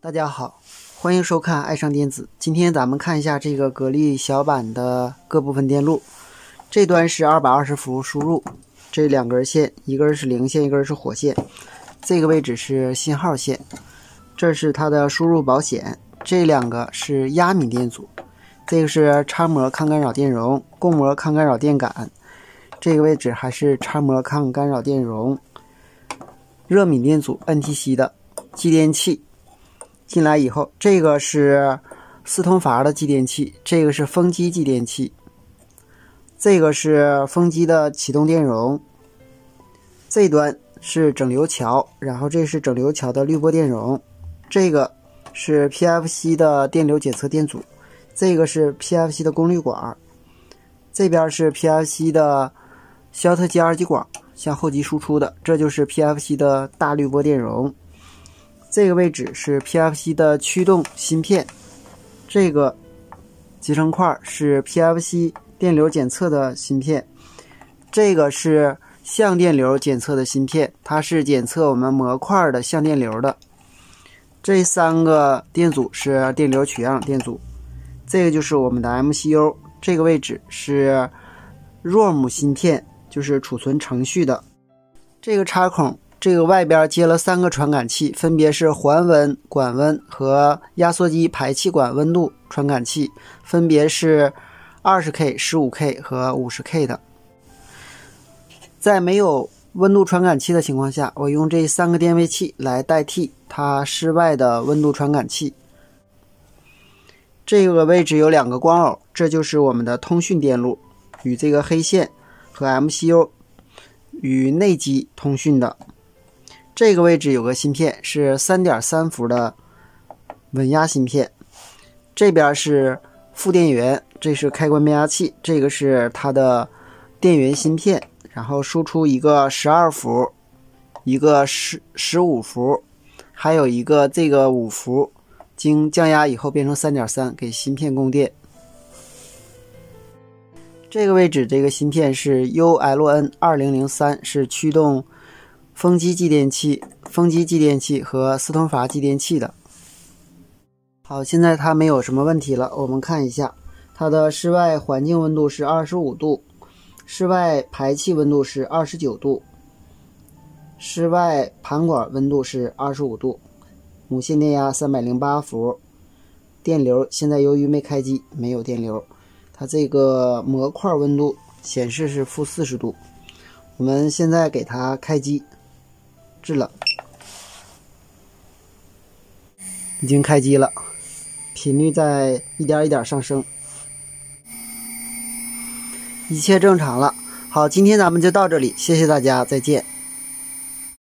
大家好，欢迎收看爱上电子。今天咱们看一下这个格力小版的各部分电路。这端是220伏输入，这两根线，一根是零线，一根是火线。这个位置是信号线，这是它的输入保险。这两个是压敏电阻，这个是插模抗干扰电容，供模抗干扰电感。这个位置还是插模抗干扰电容。热敏电阻 NTC 的继电器。进来以后，这个是四通阀的继电器，这个是风机继电器，这个是风机的启动电容，这端是整流桥，然后这是整流桥的滤波电容，这个是 PFC 的电流检测电阻，这个是 PFC 的功率管，这边是 PFC 的肖特基二极管向后级输出的，这就是 PFC 的大滤波电容。这个位置是 PFC 的驱动芯片，这个集成块是 PFC 电流检测的芯片，这个是相电流检测的芯片，它是检测我们模块的相电流的。这三个电阻是电流取样电阻，这个就是我们的 MCU， 这个位置是 ROM 芯片，就是储存程序的。这个插孔，这个外边接了3个传感器，分别是环温、管温和压缩机排气管温度传感器，分别是 20K、15K 和 50K 的。在没有温度传感器的情况下，我用这3个电位器来代替它室外的温度传感器。这个位置有2个光耦，这就是我们的通讯电路，与这个黑线和 MCU 与内机通讯的。这个位置有个芯片是 3.3 伏的稳压芯片，这边是负电源，这是开关变压器，这个是它的电源芯片，然后输出一个12伏，一个15伏，还有一个这个5伏，经降压以后变成 3.3 给芯片供电。这个位置这个芯片是 ULN2003， 是驱动风机继电器、和四通阀继电器的。好，现在它没有什么问题了，我们看一下它的室外环境温度是25度，室外排气温度是29度，室外盘管温度是25度，母线电压308伏，电流现在由于没开机没有电流，它这个模块温度显示是-40度。我们现在给它开机制冷，已经开机了，频率在一点一点上升，一切正常了。好，今天咱们就到这里，谢谢大家，再见。